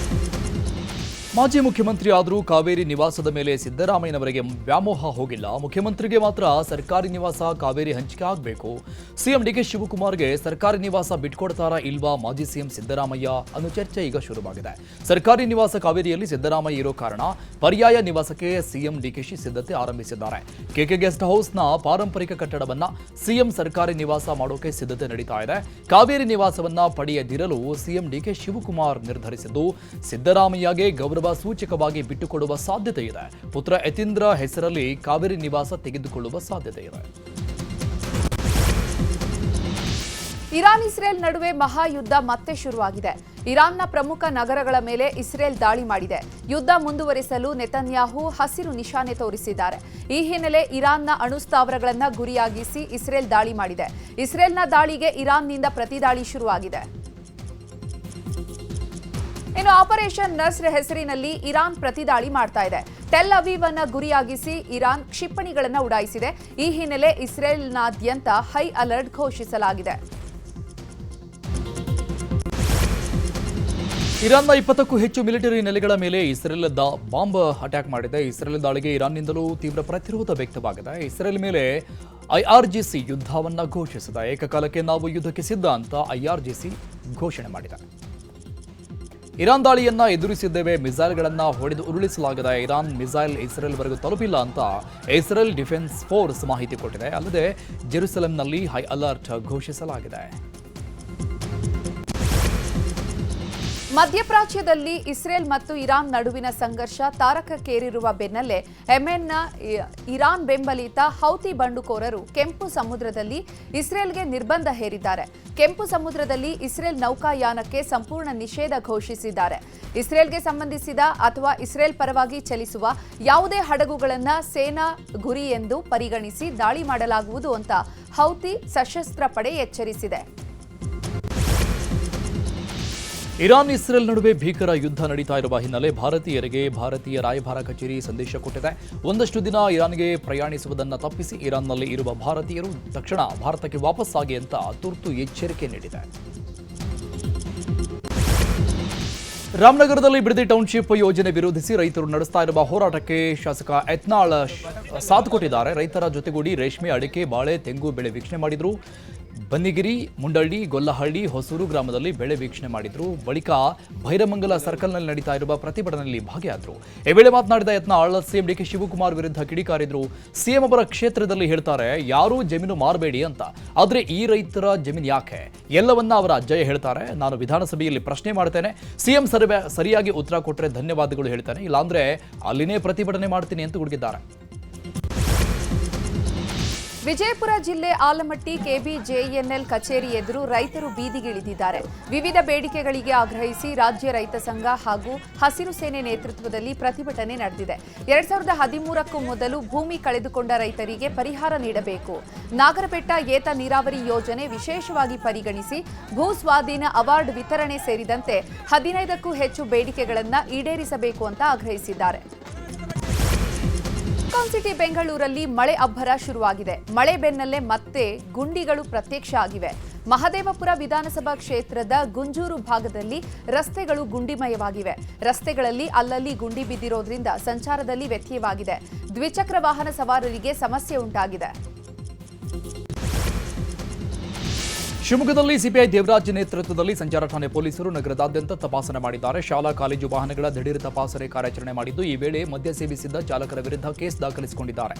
ಮಾಜಿ ಮುಖ್ಯಮಂತ್ರಿ ಆದರೂ ಕಾವೇರಿ ನಿವಾಸದ ಮೇಲೆ ಸಿದ್ದರಾಮಯ್ಯನವರಿಗೆ ವ್ಯಾಮೋಹ ಹೋಗಿಲ್ಲ. ಮುಖ್ಯಮಂತ್ರಿಗೆ ಮಾತ್ರ ಸರ್ಕಾರಿ ನಿವಾಸ ಕಾವೇರಿ ಹಂಚಿಕೆ ಆಗಬೇಕು. ಸಿಎಂ ಡಿಕೆ ಶಿವಕುಮಾರ್ಗೆ ಸರ್ಕಾರಿ ನಿವಾಸ ಬಿಟ್ಕೊಡ್ತಾರಾ ಇಲ್ವಾ ಮಾಜಿ ಸಿಎಂ ಸಿದ್ದರಾಮಯ್ಯ ಅನ್ನೋ ಚರ್ಚೆ ಈಗ ಶುರುವಾಗಿದೆ. ಸರ್ಕಾರಿ ನಿವಾಸ ಕಾವೇರಿಯಲ್ಲಿ ಸಿದ್ದರಾಮಯ್ಯ ಇರೋ ಕಾರಣ ಪರ್ಯಾಯ ನಿವಾಸಕ್ಕೆ ಸಿಎಂ ಡಿಕೆಶಿ ಸಿದ್ಧತೆ ಆರಂಭಿಸಿದ್ದಾರೆ. ಕೆಕೆ ಗೆಸ್ಟ್ ಹೌಸ್ನ ಪಾರಂಪರಿಕ ಕಟ್ಟಡವನ್ನ ಸಿಎಂ ಸರ್ಕಾರಿ ನಿವಾಸ ಮಾಡೋಕೆ ಸಿದ್ಧತೆ ನಡೀತಾ ಇದೆ. ಕಾವೇರಿ ನಿವಾಸವನ್ನ ಪಡೆಯದಿರಲು ಸಿಎಂ ಡಿಕೆ ಶಿವಕುಮಾರ್ ನಿರ್ಧರಿಸಿದ್ದು ಸಿದ್ದರಾಮಯ್ಯಗೆ ಗೌರವ ಸೂಚಕವಾಗಿ ಬಿಟ್ಟುಕೊಡುವ ಸಾಧ್ಯತೆ ಇದೆ. ಪುತ್ರ ಯತೀಂದ್ರ ಹೆಸರಲ್ಲಿ ಕಾವೇರಿ ನಿವಾಸ ತೆಗೆದುಕೊಳ್ಳುವ ಸಾಧ್ಯತೆ ಇದೆ. ಇರಾನ್ ಇಸ್ರೇಲ್ ನಡುವೆ ಮಹಾಯುದ್ಧ ಮತ್ತೆ ಶುರುವಾಗಿದೆ. ಇರಾನ್ನ ಪ್ರಮುಖ ನಗರಗಳ ಮೇಲೆ ಇಸ್ರೇಲ್ ದಾಳಿ ಮಾಡಿದೆ. ಯುದ್ಧ ಮುಂದುವರಿಸಲು ನೆತನ್ಯಾಹು ಹಸಿರು ನಿಶಾನೆ ತೋರಿಸಿದ್ದಾರೆ. ಈ ಹಿನ್ನೆಲೆ ಇರಾನ್ನ ಅಣುಸ್ಥಾವರಗಳನ್ನು ಗುರಿಯಾಗಿಸಿ ಇಸ್ರೇಲ್ ದಾಳಿ ಮಾಡಿದೆ. ಇಸ್ರೇಲ್ನ ದಾಳಿಗೆ ಇರಾನ್ನಿಂದ ಪ್ರತಿದಾಳಿ ಶುರುವಾಗಿದೆ. ಇನ್ನು ಆಪರೇಷನ್ ನಸ್ರ್ ಹೆಸರಿನಲ್ಲಿ ಇರಾನ್ ಪ್ರತಿದಾಳಿ ಮಾಡ್ತಾ ಇದೆ. ಟೆಲ್ ಅವೀವ್ ಅನ್ನ ಗುರಿಯಾಗಿಸಿ ಇರಾನ್ ಕ್ಷಿಪಣಿಗಳನ್ನು ಉಡಾಯಿಸಿದೆ. ಈ ಹಿನ್ನೆಲೆ ಇಸ್ರೇಲ್ನಾದ್ಯಂತ ಹೈ ಅಲರ್ಟ್ ಘೋಷಿಸಲಾಗಿದೆ. ಇರಾನ್ನ 20ಕ್ಕೂ ಹೆಚ್ಚು ಮಿಲಿಟರಿ ನೆಲೆಗಳ ಮೇಲೆ ಇಸ್ರೇಲ್ ಬಾಂಬ್ ಅಟ್ಯಾಕ್ ಮಾಡಿದೆ. ಇಸ್ರೇಲ್ ದಾಳಿಗೆ ಇರಾನ್ನಿಂದಲೂ ತೀವ್ರ ಪ್ರತಿರೋಧ ವ್ಯಕ್ತವಾಗಿದೆ. ಇಸ್ರೇಲ್ ಮೇಲೆ ಐಆರ್ಜಿಸಿ ಯುದ್ಧವನ್ನ ಘೋಷಿಸಿದೆ. ಏಕಕಾಲಕ್ಕೆ ನಾವು ಯುದ್ಧಕ್ಕೆ ಸಿದ್ಧ ಅಂತ ಐಆರ್ಜಿಸಿ ಘೋಷಣೆ ಮಾಡಿದೆ. ಇರಾನ್ ದಾಳಿಯನ್ನ ಎದುರಿಸಿದ್ದೇವೆ, ಮಿಸೈಲ್ಗಳನ್ನ ಹೊಡೆದು ಉರುಳಿಸಲಾಗಿದೆ. ಇರಾನ್ ಮಿಸೈಲ್ ಇಸ್ರೇಲ್ವರೆಗೂ ತಲುಪಿಲ್ಲ ಅಂತ ಇಸ್ರೇಲ್ ಡಿಫೆನ್ಸ್ ಫೋರ್ಸ್ ಮಾಹಿತಿ ಕೊಟ್ಟಿದೆ. ಅಲ್ಲದೆ ಜೆರುಸಲೆಂನಲ್ಲಿ ಹೈ ಅಲರ್ಟ್ ಘೋಷಿಸಲಾಗಿದೆ. ಮಧ್ಯಪ್ರಾಚ್ಯದಲ್ಲಿ ಇಸ್ರೇಲ್ ಮತ್ತು ಇರಾನ್ ನಡುವಿನ ಸಂಘರ್ಷ ತಾರಕಕ್ಕೇರಿರುವ ಬೆನ್ನಲ್ಲೇ ಯೆಮೆನ್ನ ಇರಾನ್ ಬೆಂಬಲಿತ ಹೌತಿ ಬಂಡುಕೋರರು ಕೆಂಪು ಸಮುದ್ರದಲ್ಲಿ ಇಸ್ರೇಲ್ಗೆ ನಿರ್ಬಂಧ ಹೇರಿದ್ದಾರೆ. ಕೆಂಪು ಸಮುದ್ರದಲ್ಲಿ ಇಸ್ರೇಲ್ ನೌಕಾಯಾನಕ್ಕೆ ಸಂಪೂರ್ಣ ನಿಷೇಧ ಘೋಷಿಸಿದ್ದಾರೆ. ಇಸ್ರೇಲ್ಗೆ ಸಂಬಂಧಿಸಿದ ಅಥವಾ ಇಸ್ರೇಲ್ ಪರವಾಗಿ ಚಲಿಸುವ ಯಾವುದೇ ಹಡಗುಗಳನ್ನು ಸೇನಾ ಗುರಿ ಎಂದು ಪರಿಗಣಿಸಿ ದಾಳಿ ಮಾಡಲಾಗುವುದು ಅಂತ ಹೌತಿ ಸಶಸ್ತ್ರ ಪಡೆ ಎಚ್ಚರಿಸಿದೆ. ಇರಾನ್ ಇಸ್ರೇಲ್ ನಡುವೆ ಭೀಕರ ಯುದ್ಧ ನಡೀತಾ ಇರುವ ಹಿನ್ನೆಲೆ ಭಾರತೀಯರಿಗೆ ಭಾರತೀಯ ರಾಯಭಾರ ಕಚೇರಿ ಸಂದೇಶ ಕೊಟ್ಟಿದೆ. ಒಂದಷ್ಟು ದಿನ ಇರಾನ್ಗೆ ಪ್ರಯಾಣಿಸುವುದನ್ನು ತಪ್ಪಿಸಿ ಇರಾನ್ನಲ್ಲಿ ಇರುವ ಭಾರತೀಯರು ತಕ್ಷಣ ಭಾರತಕ್ಕೆ ವಾಪಸ್ಸಾಗಿ ಅಂತ ತುರ್ತು ಎಚ್ಚರಿಕೆ ನೀಡಿದೆ. ರಾಮನಗರದಲ್ಲಿ ಬಿಡದಿ ಟೌನ್ಶಿಪ್ ಯೋಜನೆ ವಿರೋಧಿಸಿ ರೈತರು ನಡೆಸ್ತಾ ಇರುವ ಹೋರಾಟಕ್ಕೆ ಶಾಸಕ ಯತ್ನಾಳ್ ಸಾಥ್ ಕೊಟ್ಟಿದ್ದಾರೆ. ರೈತರ ಜೊತೆಗೂಡಿ ರೇಷ್ಮೆ, ಅಡಿಕೆ, ಬಾಳೆ, ತೆಂಗು ಬೆಳೆ ವೀಕ್ಷಣೆ ಮಾಡಿದ್ರು. ಬನ್ನಿಗಿರಿ, ಮುಂಡಳ್ಳಿ, ಗೊಲ್ಲಹಳ್ಳಿ, ಹೊಸೂರು ಗ್ರಾಮದಲ್ಲಿ ಬೆಳೆ ವೀಕ್ಷಣೆ ಮಾಡಿದ್ರು. ಬಳಿಕ ಭೈರಮಂಗಲ ಸರ್ಕಲ್ನಲ್ಲಿ ನಡೀತಾ ಇರುವ ಪ್ರತಿಭಟನೆಯಲ್ಲಿ ಭಾಗಿಯಾದರು. ಈ ವೇಳೆ ಮಾತನಾಡಿದ ಯತ್ನಾಳ್ ಸಿಎಂ ಡಿಕೆ ಶಿವಕುಮಾರ್ ವಿರುದ್ಧ ಕಿಡಿಕಾರಿದ್ರು. ಸಿಎಂ ಅವರ ಕ್ಷೇತ್ರದಲ್ಲಿ ಹೇಳ್ತಾರೆ ಯಾರೂ ಜಮೀನು ಮಾರಬೇಡಿ ಅಂತ, ಆದ್ರೆ ಈ ರೈತರ ಜಮೀನು ಯಾಕೆ? ಎಲ್ಲವನ್ನ ಅವರ ಅಜ್ಜಯ್ಯ ಹೇಳ್ತಾರೆ. ನಾನು ವಿಧಾನಸಭೆಯಲ್ಲಿ ಪ್ರಶ್ನೆ ಮಾಡ್ತೇನೆ, ಸಿಎಂ ಸರಿಯಾಗಿ ಉತ್ತರ ಕೊಟ್ಟರೆ ಧನ್ಯವಾದಗಳು ಹೇಳ್ತೇನೆ, ಇಲ್ಲಾಂದ್ರೆ ಅಲ್ಲಿನೇ ಪ್ರತಿಭಟನೆ ಮಾಡ್ತೀನಿ ಅಂತ ಗುಡುಗಿದ್ದಾರೆ. ವಿಜಯಪುರ ಜಿಲ್ಲೆ ಆಲಮಟ್ಟಿ ಕೆಬಿಜೆಎನ್ಎಲ್ ಕಚೇರಿ ಎದುರು ರೈತರು ಬೀದಿಗಿಳಿದಿದ್ದಾರೆ. ವಿವಿಧ ಬೇಡಿಕೆಗಳಿಗೆ ಆಗ್ರಹಿಸಿ ರಾಜ್ಯ ರೈತ ಸಂಘ ಹಾಗೂ ಹಸಿರು ಸೇನೆ ನೇತೃತ್ವದಲ್ಲಿ ಪ್ರತಿಭಟನೆ ನಡೆದಿದೆ. 2013ಕ್ಕೂ ಮೊದಲು ಭೂಮಿ ಕಳೆದುಕೊಂಡ ರೈತರಿಗೆ ಪರಿಹಾರ ನೀಡಬೇಕು. ನಾಗರಬೆಟ್ಟ ಏತ ನೀರಾವರಿ ಯೋಜನೆ ವಿಶೇಷವಾಗಿ ಪರಿಗಣಿಸಿ ಭೂ ಸ್ವಾಧೀನ ಅವಾರ್ಡ್ ವಿತರಣೆ ಸೇರಿದಂತೆ 15ಕ್ಕೂ ಹೆಚ್ಚು ಬೇಡಿಕೆಗಳನ್ನು ಈಡೇರಿಸಬೇಕು ಅಂತ ಆಗ್ರಹಿಸಿದ್ದಾರೆ. ಸಿಟಿ ಬೆಂಗಳೂರಲ್ಲಿ ಮಳೆ ಅಬ್ಬರ ಶುರುವಾಗಿದೆ. ಮಳೆ ಬೆನ್ನಲ್ಲೇ ಮತ್ತೆ ಗುಂಡಿಗಳು ಪ್ರತ್ಯಕ್ಷ ಆಗಿವೆ. ಮಹದೇವಪುರ ವಿಧಾನಸಭಾ ಕ್ಷೇತ್ರದ ಗುಂಜೂರು ಭಾಗದಲ್ಲಿ ರಸ್ತೆಗಳು ಗುಂಡಿಮಯವಾಗಿವೆ. ರಸ್ತೆಗಳಲ್ಲಿ ಅಲ್ಲಲ್ಲಿ ಗುಂಡಿ ಬಿದ್ದಿರೋದ್ರಿಂದ ಸಂಚಾರದಲ್ಲಿ ವ್ಯತ್ಯಯವಾಗಿದೆ. ದ್ವಿಚಕ್ರ ವಾಹನ ಸವಾರರಿಗೆ ಸಮಸ್ಯೆ ಉಂಟಾಗಿದೆ. ಶಿವಮೊಗ್ಗದಲ್ಲಿ ಸಿಪಿಐ ದೇವರಾಜ್ ನೇತೃತ್ವದಲ್ಲಿ ಸಂಚಾರ ಠಾಣೆ ಪೊಲೀಸರು ನಗರದಾದ್ಯಂತ ತಪಾಸಣೆ ಮಾಡಿದ್ದಾರೆ. ಶಾಲಾ ಕಾಲೇಜು ವಾಹನಗಳ ದಿಢೀರ್ ತಪಾಸಣೆ ಕಾರ್ಯಾಚರಣೆ ಮಾಡಿದ್ದು, ಈ ವೇಳೆ ಮದ್ಯ ಸೇವಿಸಿದ್ದ ಚಾಲಕರ ವಿರುದ್ಧ ಕೇಸ್ ದಾಖಲಿಸಿಕೊಂಡಿದ್ದಾರೆ.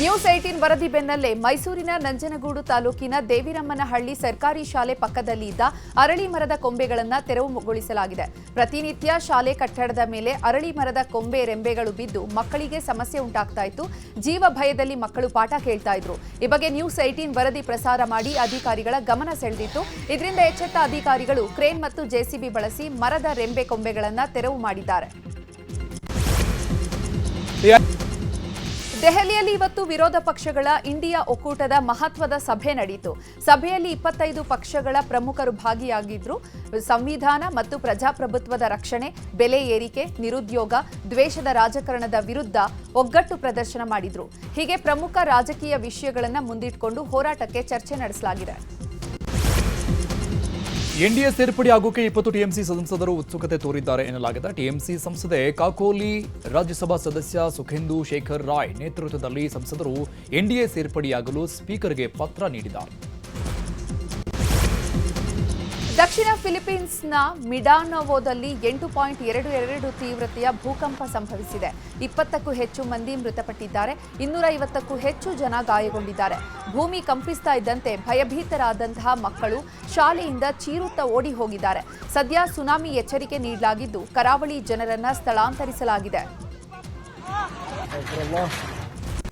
ನ್ಯೂಸ್ 18 ವರದಿ ಬೆನ್ನಲ್ಲೇ ಮೈಸೂರಿನ ನಂಜನಗೂಡು ತಾಲೂಕಿನ ದೇವಿರಮ್ಮನಹಳ್ಳಿ ಸರ್ಕಾರಿ ಶಾಲೆ ಪಕ್ಕದಲ್ಲಿ ಇದ್ದ ಅರಳಿ ಮರದ ಕೊಂಬೆಗಳನ್ನು ತೆರವುಗೊಳಿಸಲಾಗಿದೆ. ಪ್ರತಿನಿತ್ಯ ಶಾಲೆ ಕಟ್ಟಡದ ಮೇಲೆ ಅರಳಿ ಮರದ ಕೊಂಬೆ ರೆಂಬೆಗಳು ಬಿದ್ದು ಮಕ್ಕಳಿಗೆ ಸಮಸ್ಯೆ ಉಂಟಾಗ್ತಾ ಇತ್ತು. ಜೀವ ಭಯದಲ್ಲಿ ಮಕ್ಕಳು ಪಾಠ ಕೇಳ್ತಾ ಇದ್ರು. ಈ ಬಗ್ಗೆ ನ್ಯೂಸ್ 18 ವರದಿ ಪ್ರಸಾರ ಮಾಡಿ ಅಧಿಕಾರಿಗಳ ಗಮನ ಸೆಳೆದಿತ್ತು. ಇದರಿಂದ ಎಚ್ಚೆತ್ತ ಅಧಿಕಾರಿಗಳು ಕ್ರೇನ್ ಮತ್ತು ಜೆಸಿಬಿ ಬಳಸಿ ಮರದ ರೆಂಬೆ ಕೊಂಬೆಗಳನ್ನು ತೆರವು ಮಾಡಿದ್ದಾರೆ. ದೆಹಲಿಯಲ್ಲಿ ಇವತ್ತು ವಿರೋಧ ಪಕ್ಷಗಳ ಇಂಡಿಯಾ ಒಕ್ಕೂಟದ ಮಹತ್ವದ ಸಭೆ ನಡೆಯಿತು. ಸಭೆಯಲ್ಲಿ 25 ಪಕ್ಷಗಳ ಪ್ರಮುಖರು ಭಾಗಿಯಾಗಿದ್ರು. ಸಂವಿಧಾನ ಮತ್ತು ಪ್ರಜಾಪ್ರಭುತ್ವದ ರಕ್ಷಣೆ, ಬೆಲೆ ಏರಿಕೆ, ನಿರುದ್ಯೋಗ, ದ್ವೇಷದ ರಾಜಕಾರಣದ ವಿರುದ್ಧ ಒಗ್ಗಟ್ಟು ಪ್ರದರ್ಶನ ಮಾಡಿದ್ರು. ಹೀಗೆ ಪ್ರಮುಖ ರಾಜಕೀಯ ವಿಷಯಗಳನ್ನು ಮುಂದಿಟ್ಟುಕೊಂಡು ಹೋರಾಟಕ್ಕೆ ಚರ್ಚೆ ನಡೆಸಲಾಗಿದೆ. ಎನ್ಡಿಎ ಸೇರ್ಪಡೆ ಆಗೋಕೆ 20 ಟಿಎಂಸಿ ಸಂಸದರು ಉತ್ಸುಕತೆ ತೋರಿದ್ದಾರೆ ಎನ್ನಲಾಗಿದೆ. ಟಿಎಂಸಿ ಸಂಸದೆ ಕಾಕೋಲಿ, ರಾಜ್ಯಸಭಾ ಸದಸ್ಯ ಸುಖೇಂದು ಶೇಖರ್ ರಾಯ್ ನೇತೃತ್ವದಲ್ಲಿ ಸಂಸದರು ಎನ್ಡಿಎ ಸೇರ್ಪಡೆಯಾಗಲು ಸ್ಪೀಕರ್ಗೆ ಪತ್ರ ನೀಡಿದ್ದಾರೆ. ದಕ್ಷಿಣ ಫಿಲಿಪೀನ್ಸ್ನ ಮಿಡಾನೋವೋದಲ್ಲಿ 8.22 ತೀವ್ರತೆಯ ಭೂಕಂಪ ಸಂಭವಿಸಿದೆ. 20ಕ್ಕೂ ಹೆಚ್ಚು ಮಂದಿ ಮೃತಪಟ್ಟಿದ್ದಾರೆ. 250ಕ್ಕೂ ಹೆಚ್ಚು ಜನ ಗಾಯಗೊಂಡಿದ್ದಾರೆ. ಭೂಮಿ ಕಂಪಿಸ್ತಾ ಇದ್ದಂತೆ ಭಯಭೀತರಾದಂತಹ ಮಕ್ಕಳು ಶಾಲೆಯಿಂದ ಚೀರುತ್ತಾ ಓಡಿ ಹೋಗಿದ್ದಾರೆ. ಸದ್ಯ ಸುನಾಮಿ ಎಚ್ಚರಿಕೆ ನೀಡಲಾಗಿದ್ದು ಕರಾವಳಿ ಜನರನ್ನ ಸ್ಥಳಾಂತರಿಸಲಾಗಿದೆ.